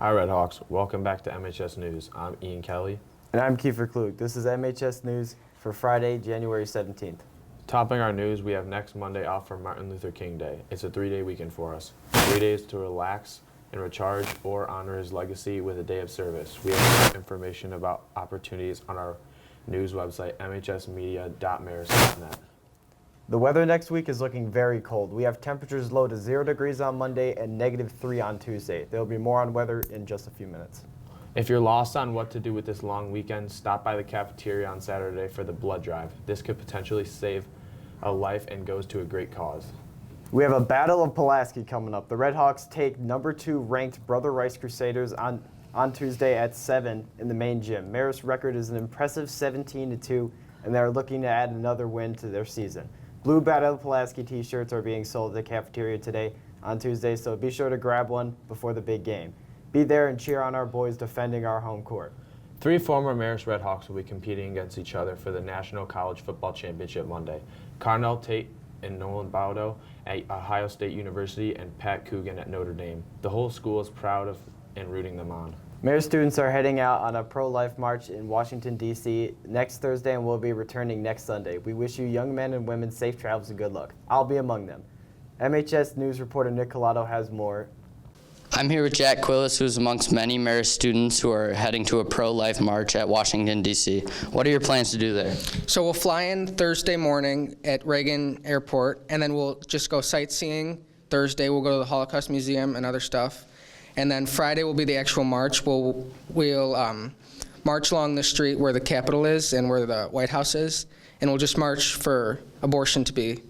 Hi Redhawks, welcome back to MHS News. I'm Ian Kelly. And I'm Kiefer Klug. This is MHS News for Friday, January 17th. Topping our news, we have next Monday off for Martin Luther King Day. It's a 3-day weekend for us. 3 days to relax and recharge or honor his legacy with a day of service. We have more information about opportunities on our news website, mhsmedia.marist.net. The weather next week is looking very cold. We have temperatures low to 0 degrees on Monday and -3 on Tuesday. There will be more on weather in just a few minutes. If you're lost on what to do with this long weekend, stop by the cafeteria on Saturday for the blood drive. This could potentially save a life and goes to a great cause. We have a Battle of Pulaski coming up. The Redhawks take number 2 ranked Brother Rice Crusaders on Tuesday at 7 in the main gym. Marist's record is an impressive 17-2, and they are looking to add another win to their season. Blue Battle of Pulaski t-shirts are being sold at the cafeteria today on Tuesday, so be sure to grab one before the big game. Be there and cheer on our boys defending our home court. 3 former Marist Redhawks will be competing against each other for the National College Football Championship Monday. Carnell Tate and Nolan Baudo at Ohio State University and Pat Coogan at Notre Dame. The whole school is proud of and rooting them on. Marist students are heading out on a pro-life march in Washington, D.C. next Thursday and will be returning next Sunday. We wish you young men and women safe travels and good luck. I'll be among them. MHS News reporter Nick Collado has more. I'm here with Jack Quillis, who's amongst many Marist students who are heading to a pro-life march at Washington, D.C. What are your plans to do there? So we'll fly in Thursday morning at Reagan Airport, and then we'll just go sightseeing. Thursday we'll go to the Holocaust Museum and other stuff. And then Friday will be the actual march. We'll march along the street where the Capitol is and where the White House is, and we'll just march for abortion to be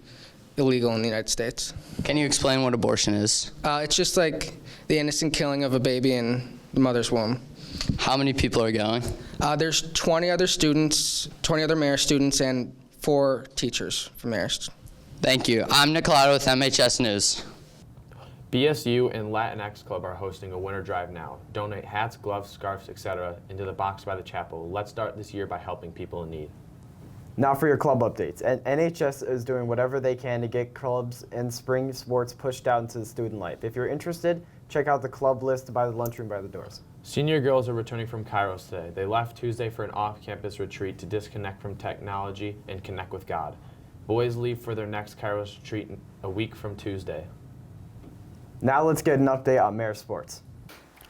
illegal in the United States. Can you explain what abortion is? It's just like the innocent killing of a baby in the mother's womb. How many people are going? There's 20 other students, 20 other Marist students, and 4 teachers from Marist. Thank you. I'm Nick Collado with MHS News. BSU and Latinx Club are hosting a winter drive now. Donate hats, gloves, scarves, etc. into the box by the chapel. Let's start this year by helping people in need. Now for your club updates. NHS is doing whatever they can to get clubs and spring sports pushed out into the student life. If you're interested, check out the club list by the lunchroom by the doors. Senior girls are returning from Kairos today. They left Tuesday for an off-campus retreat to disconnect from technology and connect with God. Boys leave for their next Kairos retreat a week from Tuesday. Now let's get an update on Marist sports.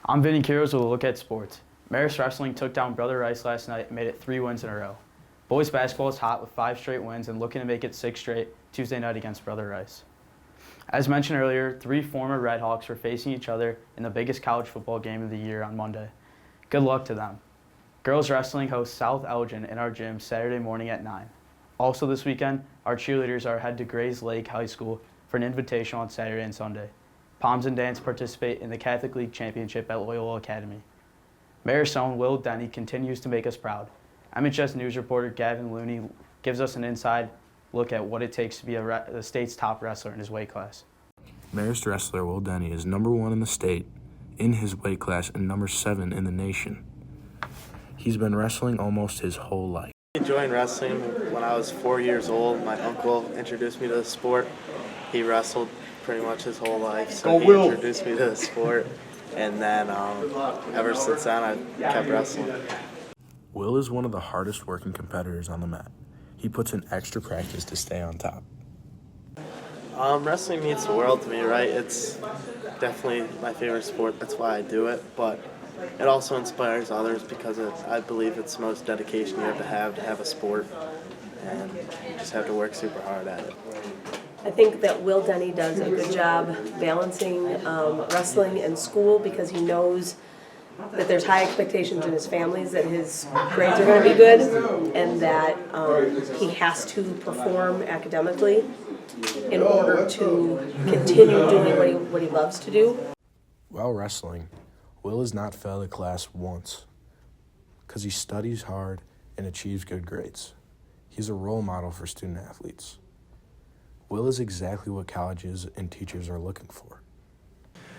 I'm Vinny Quiroz with a look at sports. Marist Wrestling took down Brother Rice last night and made it 3 wins in a row. Boys basketball is hot with 5 straight wins and looking to make it 6 straight Tuesday night against Brother Rice. As mentioned earlier, 3 former Redhawks were facing each other in the biggest college football game of the year on Monday. Good luck to them. Girls Wrestling hosts South Elgin in our gym Saturday morning at 9. Also this weekend, our cheerleaders are headed to Grays Lake High School for an invitational on Saturday and Sunday. Poms and Dance participate in the Catholic League Championship at Loyola Academy. Marist's own Will Denny continues to make us proud. MHS News reporter Gavin Looney gives us an inside look at what it takes to be the state's top wrestler in his weight class. Marist wrestler Will Denny is number 1 in the state in his weight class and number 7 in the nation. He's been wrestling almost his whole life. I joined wrestling when I was 4 years old. My uncle introduced me to the sport. He wrestled pretty much his whole life, so he introduced me to the sport, and then ever since then I kept wrestling. Will is one of the hardest working competitors on the mat. He puts in extra practice to stay on top. Wrestling means the world to me, right? It's definitely my favorite sport. That's why I do it, but it also inspires others because I believe it's the most dedication you have to have a sport, and you just have to work super hard at it. I think that Will Denny does a good job balancing wrestling and school because he knows that there's high expectations in his families that his grades are going to be good and that he has to perform academically in order to continue doing what he loves to do. While wrestling, Will has not failed a class once because he studies hard and achieves good grades. He's a role model for student athletes. Will is exactly what colleges and teachers are looking for.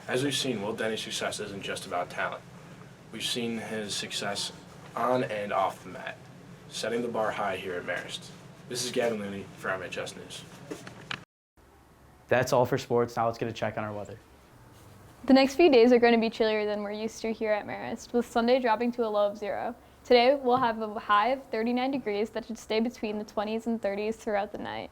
As we've seen, Will Denny's success isn't just about talent. We've seen his success on and off the mat, setting the bar high here at Marist. This is Gavin Looney for MHS News. That's all for sports. Now let's get a check on our weather. The next few days are going to be chillier than we're used to here at Marist, with Sunday dropping to a low of 0. Today we'll have a high of 39 degrees that should stay between the 20s and 30s throughout the night.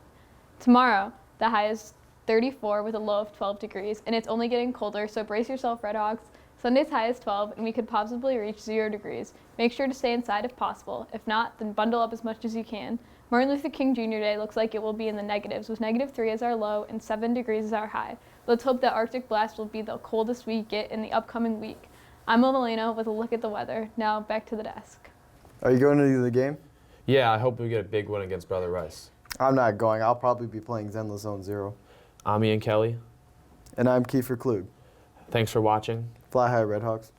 Tomorrow, the high is 34 with a low of 12 degrees, and it's only getting colder, so brace yourself, Redhawks. Sunday's high is 12, and we could possibly reach 0 degrees. Make sure to stay inside if possible. If not, then bundle up as much as you can. Martin Luther King Jr. Day looks like it will be in the negatives, with -3 as our low and 7 degrees as our high. Let's hope that Arctic blast will be the coldest we get in the upcoming week. I'm Elena with a look at the weather. Now back to the desk. Are you going to the game? Yeah, I hope we get a big win against Brother Rice. I'm not going. I'll probably be playing Zenla Zone 0. I'm Ian Kelly. And I'm Kiefer Klug. Thanks for watching. Fly high, Redhawks.